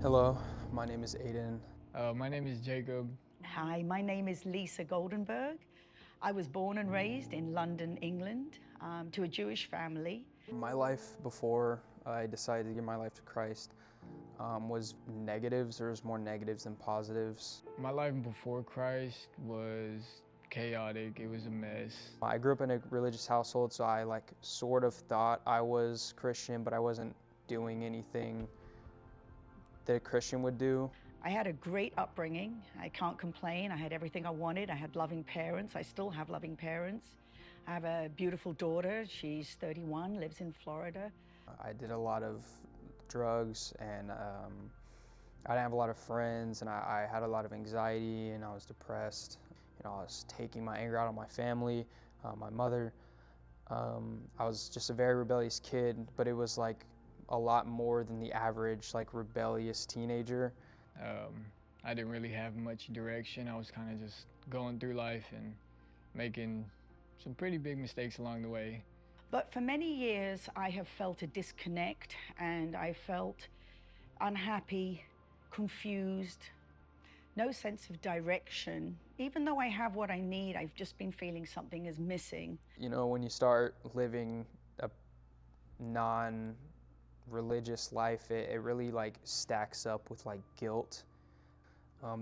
Hello, my name is Aiden. My name is Jacob. Hi, my name is Lisa Goldenberg. I was born and raised in London, England, to a Jewish family. My life before I decided to give my life to Christ was negatives. There was more negatives than positives. My life before Christ was chaotic. It was a mess. I grew up in a religious household, so I sort of thought I was Christian, but I wasn't doing anything that a Christian would do. I had a great upbringing. I can't complain. I had everything I wanted. I had loving parents. I still have loving parents. I have a beautiful daughter. She's 31, lives in Florida. I did a lot of drugs, and I didn't have a lot of friends, and I had a lot of anxiety, and I was depressed. I was taking my anger out on my family, my mother. I was just a very rebellious kid, but it was like a lot more than the average rebellious teenager. I didn't really have much direction. I was kind of just going through life and making some pretty big mistakes along the way. But for many years, I have felt a disconnect, and I felt unhappy, confused, no sense of direction. Even though I have what I need, I've just been feeling something is missing. When you start living a non-religious life, it really stacks up with guilt.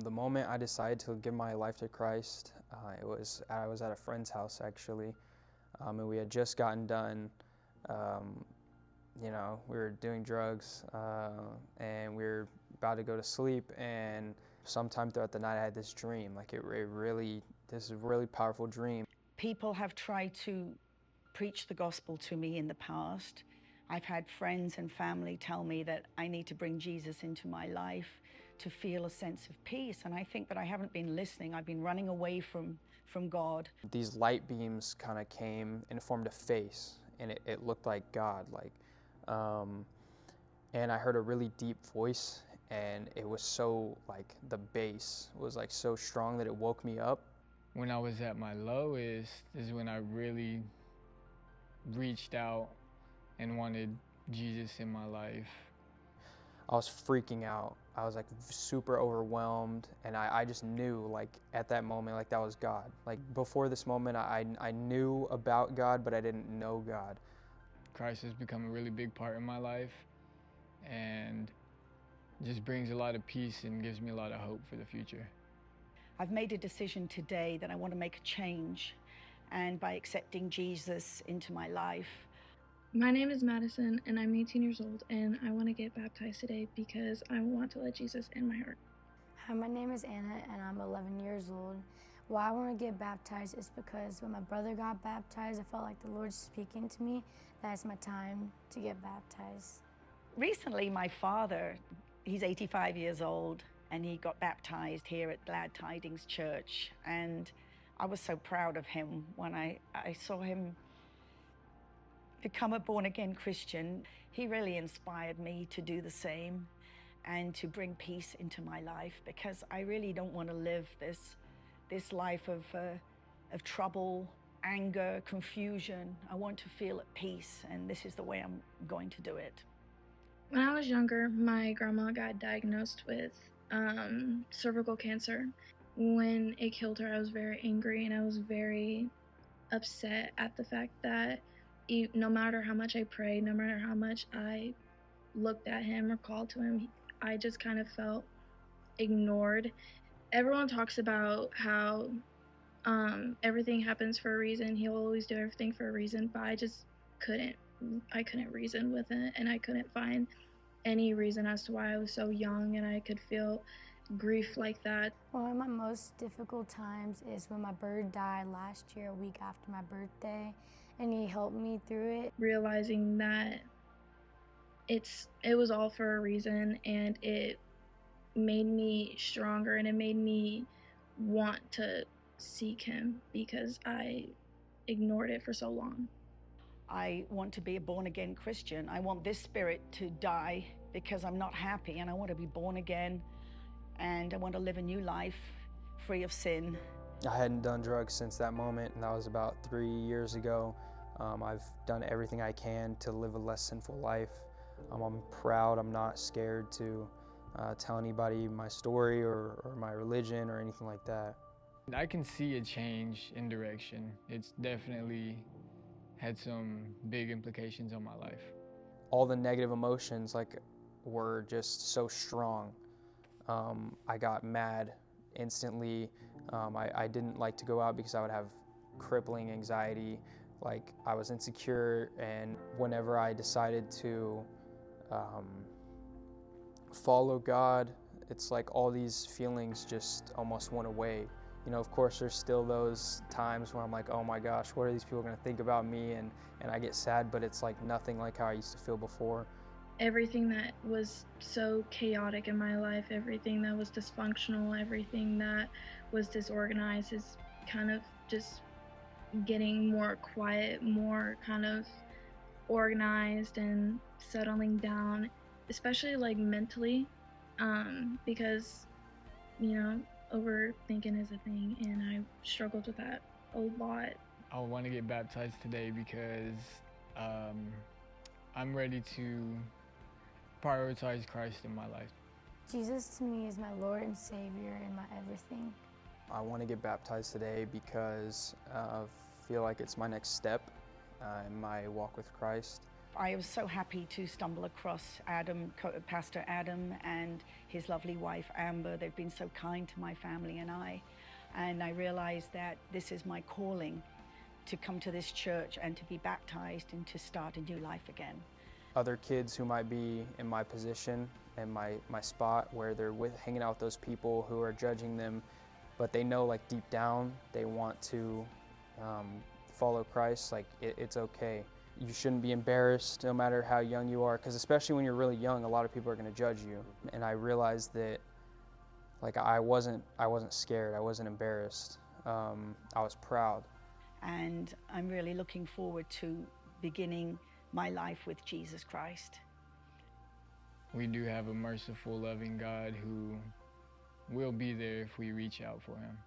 The moment I decided to give my life to Christ, I was at a friend's house actually, and we had just gotten done. We were doing drugs, and we were about to go to sleep, and sometime throughout the night I had this dream. This is a really powerful dream. People have tried to preach the gospel to me in the past. I've had friends and family tell me that I need to bring Jesus into my life to feel a sense of peace, and I think that I haven't been listening. I've been running away from God. These light beams kind of came and formed a face, and it looked like God. And I heard a really deep voice, and it was so, the bass was so strong that it woke me up. When I was at my lowest is when I really reached out and wanted Jesus in my life. I was freaking out. I was super overwhelmed, and I just knew at that moment that was God. Before this moment I knew about God, but I didn't know God. Christ has become a really big part in my life, and just brings a lot of peace and gives me a lot of hope for the future. I've made a decision today that I want to make a change, and by accepting Jesus into my life. My name is Madison, and I'm 18 years old, and I want to get baptized today because I want to let Jesus in my heart. Hi, my name is Anna, and I'm 11 years old. Why I want to get baptized is because when my brother got baptized, I felt like the Lord's speaking to me that it's my time to get baptized. Recently, my father, he's 85 years old, and he got baptized here at Glad Tidings Church, and I was so proud of him when I saw him become a born-again Christian. He really inspired me to do the same and to bring peace into my life, because I really don't want to live this life of trouble, anger, confusion. I want to feel at peace, and this is the way I'm going to do it. When I was younger, my grandma got diagnosed with cervical cancer. When it killed her, I was very angry, and I was very upset at the fact that no matter how much I prayed, no matter how much I looked at him or called to him, I just kind of felt ignored. Everyone talks about how everything happens for a reason. He'll always do everything for a reason, but I just couldn't reason with it, and I couldn't find any reason as to why I was so young and I could feel grief like that. One of my most difficult times is when my bird died last year, a week after my birthday, and he helped me through it. Realizing that it was all for a reason, and it made me stronger, and it made me want to seek him because I ignored it for so long. I want to be a born-again Christian. I want this spirit to die because I'm not happy, and I want to be born again, and I want to live a new life free of sin. I hadn't done drugs since that moment, and that was about 3 years ago. I've done everything I can to live a less sinful life. I'm proud. I'm not scared to tell anybody my story or my religion or anything like that. I can see a change in direction. It's definitely had some big implications on my life. All the negative emotions were just so strong. I got mad instantly. I didn't like to go out because I would have crippling anxiety. Like, I was insecure, and whenever I decided to follow God, it's like all these feelings just almost went away. You know, of course, there's still those times where I'm like, oh my gosh, what are these people going to think about me? And I get sad, but it's like nothing like how I used to feel before. Everything that was so chaotic in my life, everything that was dysfunctional, everything that was disorganized is kind of just getting more quiet, more kind of organized and settling down, especially like mentally, because, you know, overthinking is a thing, and I struggled with that a lot. I want to get baptized today because I'm ready to prioritize Christ in my life. Jesus to me is my Lord and Savior and my everything. I want to get baptized today because I feel like it's my next step in my walk with Christ. I was so happy to stumble across Pastor Adam and his lovely wife Amber. They've been so kind to my family and I realized that this is my calling, to come to this church and to be baptized and to start a new life again. Other kids who might be in my position and my spot, where they're hanging out with those people who are judging them, but they know, like, deep down they want to follow Christ, like it's okay. You shouldn't be embarrassed no matter how young you are, because especially when you're really young, a lot of people are going to judge you. And I realized that, like, I wasn't scared, I wasn't embarrassed, I was proud. And I'm really looking forward to beginning my life with Jesus Christ. We do have a merciful, loving God who will be there if we reach out for him.